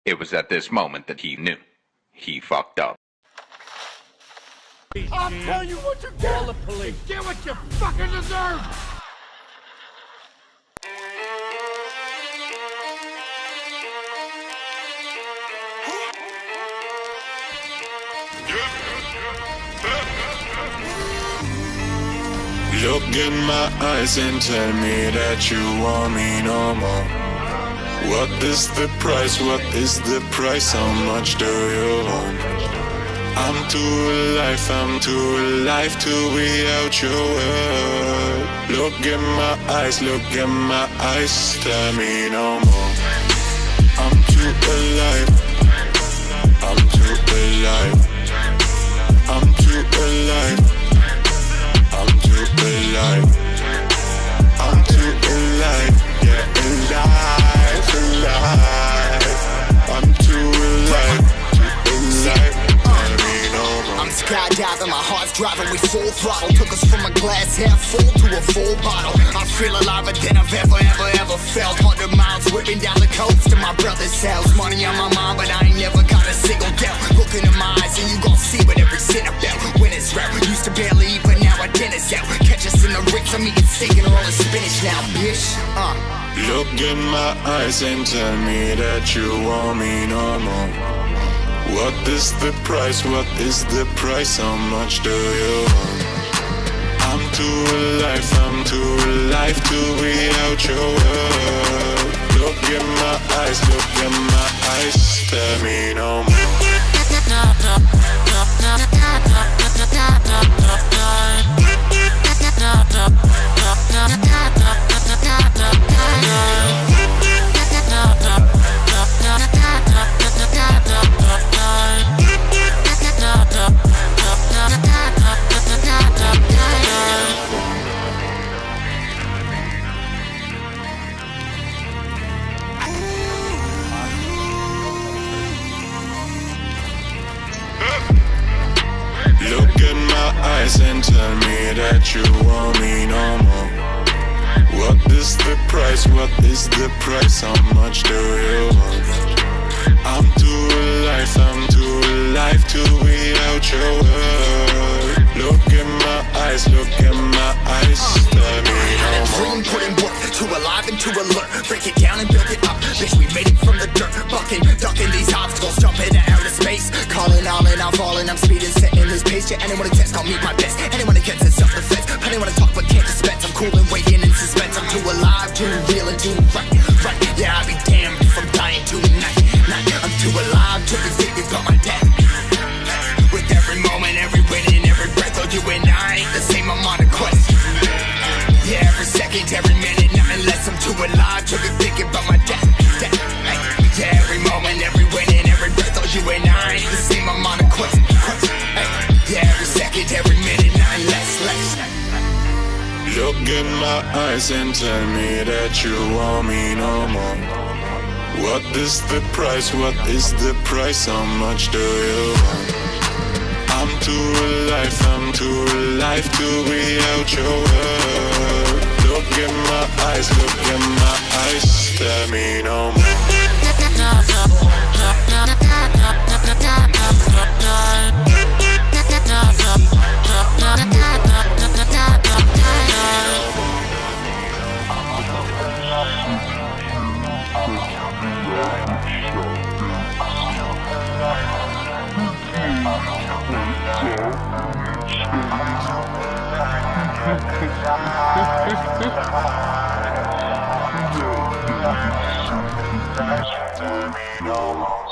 It was at this moment that he knew. He fucked up. I'll tell you what you get! Call the police! You get what you fucking deserve! Look in my eyes and tell me that you want me no more. What is the price? What is the price? How much do you want? I'm too alive to be out your world. Look in my eyes, tell me no more. I'm too alive, I'm too alive, I'm too alive, I'm too alive, I'm too alive, yeah, alive, I'm too alive, I'm skydiving, my heart's driving, we full throttle. Took us from a glass half full to a full bottle. I feel aliver than I've ever felt. 100 miles whipping down the coast to my brother's house. Money on my mind, but I ain't never got a single doubt. Look into my eyes and you gon' see what every sin about. When it's rap, used to barely eat, but now our dinner's out. Catch us in the Ritz, I'm eating steak and rolling spinach now, bitch. Look in my eyes and tell me that you want me no more. What is the price? What is the price? How much do you want? I'm too alive to be out your world. Look in my eyes, tell me no more. Look in my eyes and tell me that you want me no more. What is the price? What is the price? How much do you want? I'm too alive to be out your world. Look in my eyes, tell me no more. Dream putting work, too alive and too alert. Break it down and build it up. Bitch, we made it from the dirt. Bucking, ducking these obstacles, jumping to outer space. Calling all and I'm falling, I'm speeding, setting this pace. Yeah, anyone who tests, call me my best. Anyone who gets in self-defense. Anyone to talk but can't dispense. I'm cool and waiting in suspense. I'm too alive, too real and too right. Yeah, I'll be damned if I'm dying tonight. I'm too alive to be thinking about my death. With every moment, every minute, every breath, oh, you and I ain't the same, I'm on a quest. Yeah, every second, every minute, nothing less. I'm too alive to be thinking about my death. Yeah, every moment, every minute, every breath, oh, you and I ain't the same, I'm on a quest. Yeah, every second, every minute, nothing less. Look in my eyes and tell me that you want me no more. What is the price? What is the price? How much do you want? I'm too alive to be out your world. Look in my eyes, tell me no more. No.